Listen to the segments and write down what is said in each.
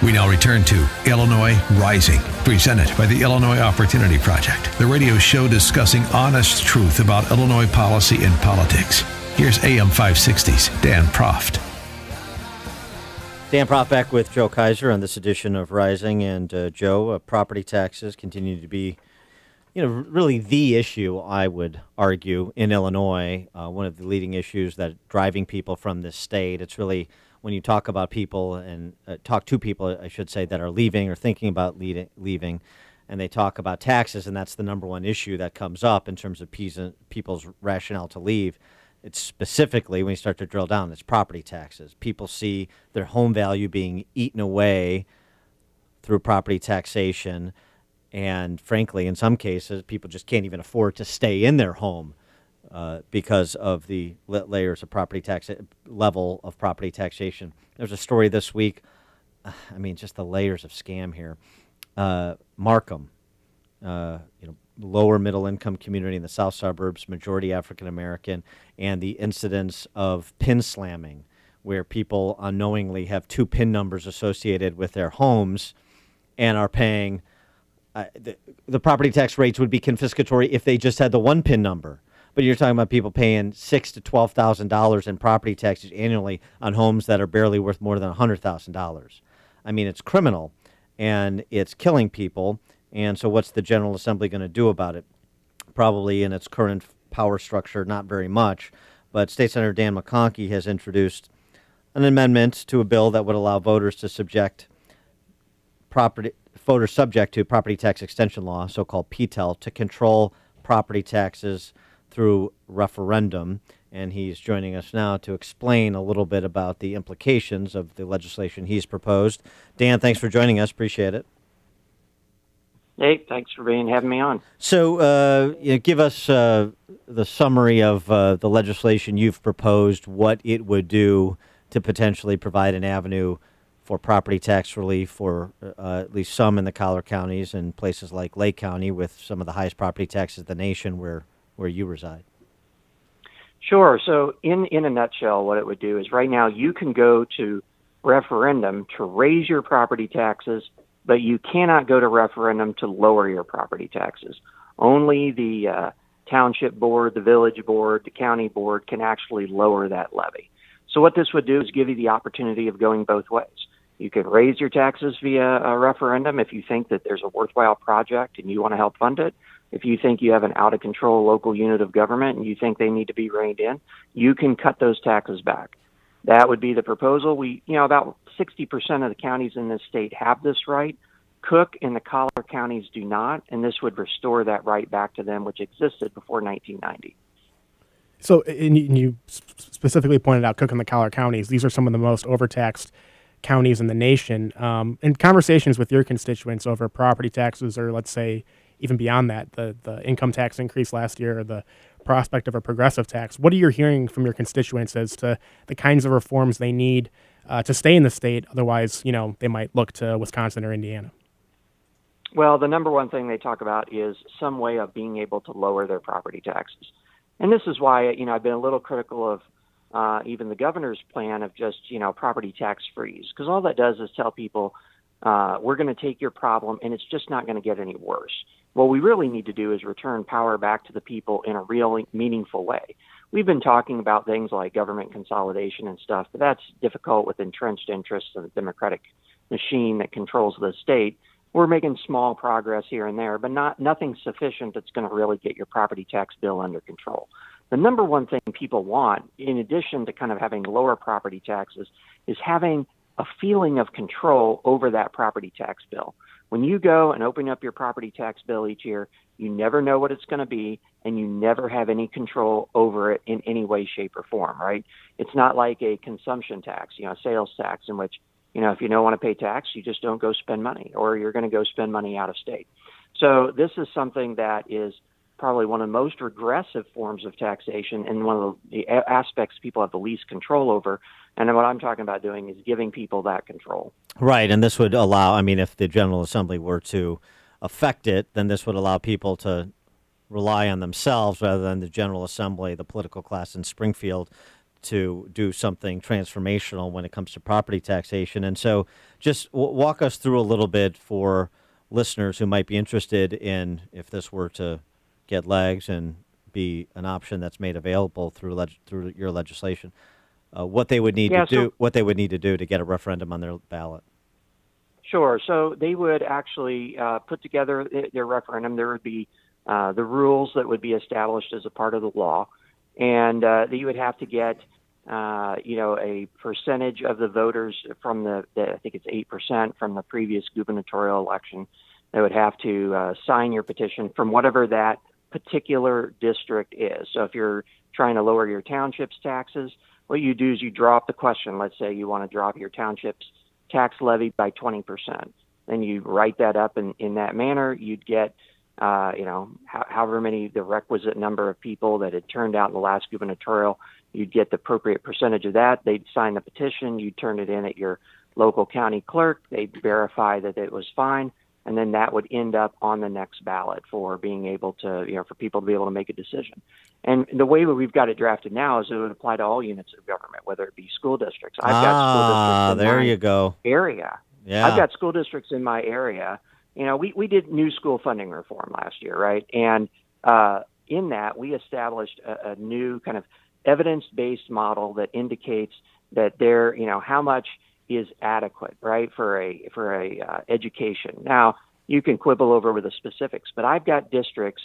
We now return to Illinois Rising, presented by the Illinois Opportunity Project, the radio show discussing honest truth about Illinois policy and politics. Here's AM 560's Dan Proft. Dan Proft back with Joe Kaiser on this edition of Rising. And Joe, property taxes continue to be, really the issue, I would argue, in Illinois. One of the leading issues that driving people from this state. It's really when you talk about people and talk to people, I should say, that are leaving or thinking about leaving, and they talk about taxes, and that's the number one issue that comes up in terms of people's rationale to leave. It's specifically, when you start to drill down, it's property taxes. People see their home value being eaten away through property taxation, and frankly, in some cases, people just can't even afford to stay in their home because of the layers of property tax level of property taxation. There's a story this week. Just the layers of scam here. Markham, lower middle income community in the south suburbs, majority African American, and the incidence of pin slamming, where people unknowingly have two PIN numbers associated with their homes and are paying. The property tax rates would be confiscatory if they just had the one PIN number. But you're talking about people paying $6,000 to $12,000 in property taxes annually on homes that are barely worth more than $100,000. It's criminal, and it's killing people. And so what's the General Assembly going to do about it? Probably in its current power structure, not very much. But State Senator Dan McConchie has introduced an amendment to a bill that would allow voters subject to property tax extension law, so-called PTEL, to control property taxes through referendum. And he's joining us now to explain a little bit about the implications of the legislation he's proposed. Dan, thanks for joining us. Appreciate it. Hey, thanks for having me on. So give us the summary of the legislation you've proposed, what it would do to potentially provide an avenue for property tax relief for at least some in the collar counties and places like Lake County with some of the highest property taxes in the nation where you reside. Sure. So in a nutshell, what it would do is right now you can go to referendum to raise your property taxes, but you cannot go to referendum to lower your property taxes. Only the township board, the village board, the county board can actually lower that levy. So what this would do is give you the opportunity of going both ways. You can raise your taxes via a referendum if you think that there's a worthwhile project and you want to help fund it. If you think you have an out-of-control local unit of government and you think they need to be reined in, you can cut those taxes back. That would be the proposal. About 60% of the counties in this state have this right. Cook and the collar counties do not, and this would restore that right back to them, which existed before 1990. So, and you specifically pointed out Cook and the collar counties. These are some of the most overtaxed counties in the nation. In conversations with your constituents over property taxes, or let's say even beyond that, the income tax increase last year, or the prospect of a progressive tax, what are you hearing from your constituents as to the kinds of reforms they need to stay in the state? Otherwise, they might look to Wisconsin or Indiana. Well, the number one thing they talk about is some way of being able to lower their property taxes. And this is why, I've been a little critical of even the governor's plan of just, property tax freeze, because all that does is tell people we're going to take your problem and it's just not going to get any worse. What we really need to do is return power back to the people in a real meaningful way. We've been talking about things like government consolidation and stuff, but that's difficult with entrenched interests in the Democratic machine that controls the state. We're making small progress here and there, but nothing sufficient that's going to really get your property tax bill under control. The number one thing people want, in addition to kind of having lower property taxes, is having a feeling of control over that property tax bill. When you go and open up your property tax bill each year, you never know what it's going to be, and you never have any control over it in any way, shape, or form, right? It's not like a consumption tax, a sales tax in which, if you don't want to pay tax, you just don't go spend money, or you're going to go spend money out of state. So this is something that is probably one of the most regressive forms of taxation and one of the aspects people have the least control over. And what I'm talking about doing is giving people that control. Right, and this would allow, if the General Assembly were to affect it, then this would allow people to rely on themselves rather than the General Assembly, the political class in Springfield, to do something transformational when it comes to property taxation. And so just walk us through a little bit for listeners who might be interested in, if this were to get legs and be an option that's made available through your legislation, what they would need to do to get a referendum on their ballot. Sure. So they would actually put together their referendum. There would be the rules that would be established as a part of the law, and you would have to get a percentage of the voters from I think it's 8% from the previous gubernatorial election. They would have to sign your petition from whatever that particular district is. So if you're trying to lower your township's taxes, what you do is you draw up the question. Let's say you want to drop your township's tax levy by 20%. Then you write that up in that manner. You'd get however many, the requisite number of people that had turned out in the last gubernatorial. You'd get the appropriate percentage of that. They'd sign the petition. You'd turn it in at your local county clerk. They'd verify that it was fine. And then that would end up on the next ballot for being able to, for people to be able to make a decision. And the way that we've got it drafted now is it would apply to all units of government, whether it be school districts. I've got school districts in my area. Yeah. I've got school districts in my area. We did new school funding reform last year, right? And in that, we established a new kind of evidence-based model that indicates that how much is adequate, right, for a education. Now, you can quibble over with the specifics, but I've got districts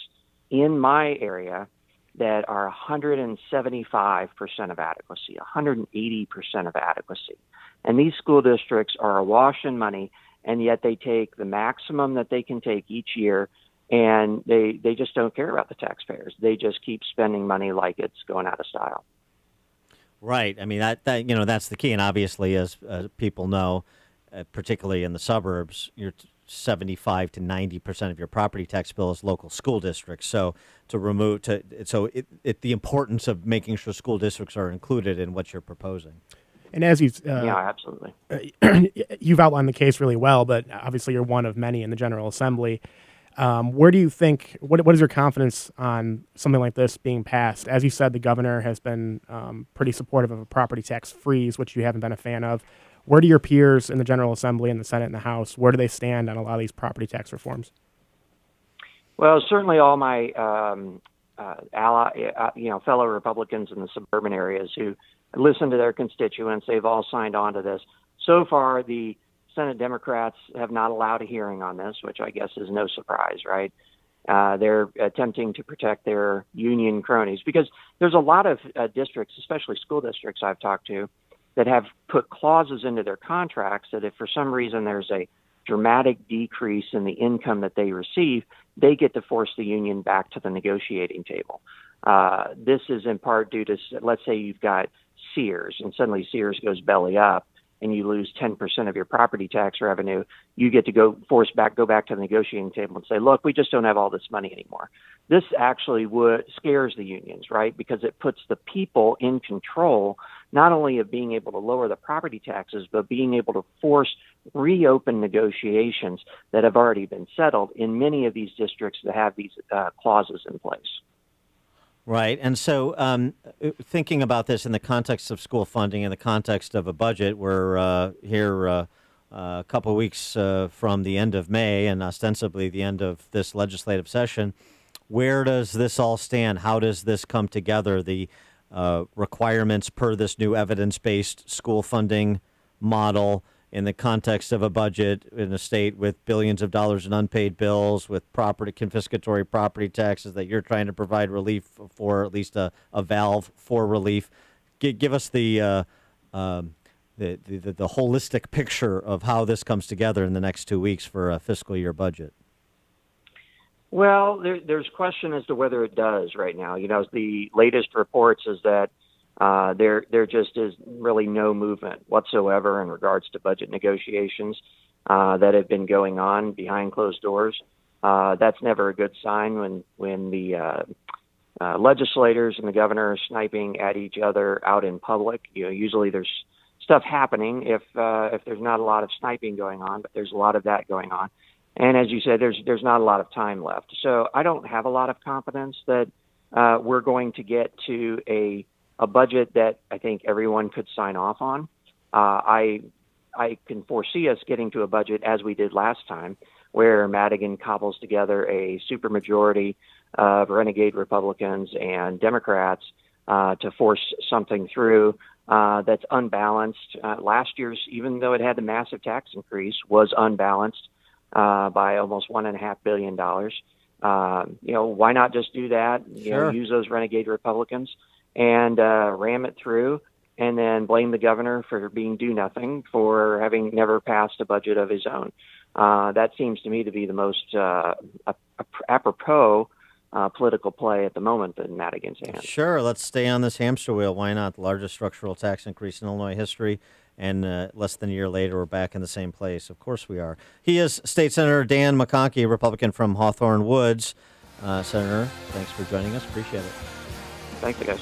in my area that are 175% of adequacy, 180% of adequacy. And these school districts are awash in money, and yet they take the maximum that they can take each year, and they just don't care about the taxpayers. They just keep spending money like it's going out of style. Right. I mean, that that's the key. And obviously, as people know, particularly in the suburbs, you're 75 to 90% of your property tax bill is local school districts. So the importance of making sure school districts are included in what you're proposing. And as you've absolutely, you've outlined the case really well, but obviously you're one of many in the General Assembly. Where do you think, what is your confidence on something like this being passed? As you said, the governor has been pretty supportive of a property tax freeze, which you haven't been a fan of. Where do your peers in the General Assembly, in the Senate, and the House, where do they stand on a lot of these property tax reforms? Well, certainly all my fellow Republicans in the suburban areas who listen to their constituents, they've all signed on to this. So far, the Senate Democrats have not allowed a hearing on this, which I guess is no surprise, right? They're attempting to protect their union cronies because there's a lot of districts, especially school districts I've talked to, that have put clauses into their contracts that if for some reason there's a dramatic decrease in the income that they receive, they get to force the union back to the negotiating table. This is in part due to, let's say you've got Sears, and suddenly Sears goes belly up, and you lose 10% of your property tax revenue. You get to go back to the negotiating table and say, look, we just don't have all this money anymore. This actually scares the unions, right? Because it puts the people in control, not only of being able to lower the property taxes, but being able to reopen negotiations that have already been settled in many of these districts that have these clauses in place. Right. And so thinking about this in the context of school funding, in the context of a budget, we're here a couple of weeks from the end of May and ostensibly the end of this legislative session. Where does this all stand? How does this come together? The requirements per this new evidence-based school funding model in the context of a budget in a state with billions of dollars in unpaid bills, with confiscatory property taxes that you're trying to provide relief for, at least a valve for relief. Give us the holistic picture of how this comes together in the next 2 weeks for a fiscal year budget. Well, there's question as to whether it does right now. The latest reports is that there just is really no movement whatsoever in regards to budget negotiations that have been going on behind closed doors. That's never a good sign when the legislators and the governor are sniping at each other out in public. Usually there's stuff happening if there's not a lot of sniping going on, but there's a lot of that going on. And as you said, there's not a lot of time left. So I don't have a lot of confidence that we're going to get to a a budget that I think everyone could sign off on. I can foresee us getting to a budget as we did last time, where Madigan cobbles together a supermajority of renegade Republicans and Democrats to force something through that's unbalanced. Last year's, even though it had the massive tax increase, was unbalanced by almost $1.5 billion. Why not just do that? Sure. Use those renegade Republicans and ram it through, and then blame the governor for being do nothing, for having never passed a budget of his own. That seems to me to be the most apropos political play at the moment in Madigan's hands. Sure, let's stay on this hamster wheel. Why not? The largest structural tax increase in Illinois history, and less than a year later, we're back in the same place. Of course we are. He is State Senator Dan McConchie, a Republican from Hawthorne Woods. Senator, thanks for joining us. Appreciate it. Thanks, guys.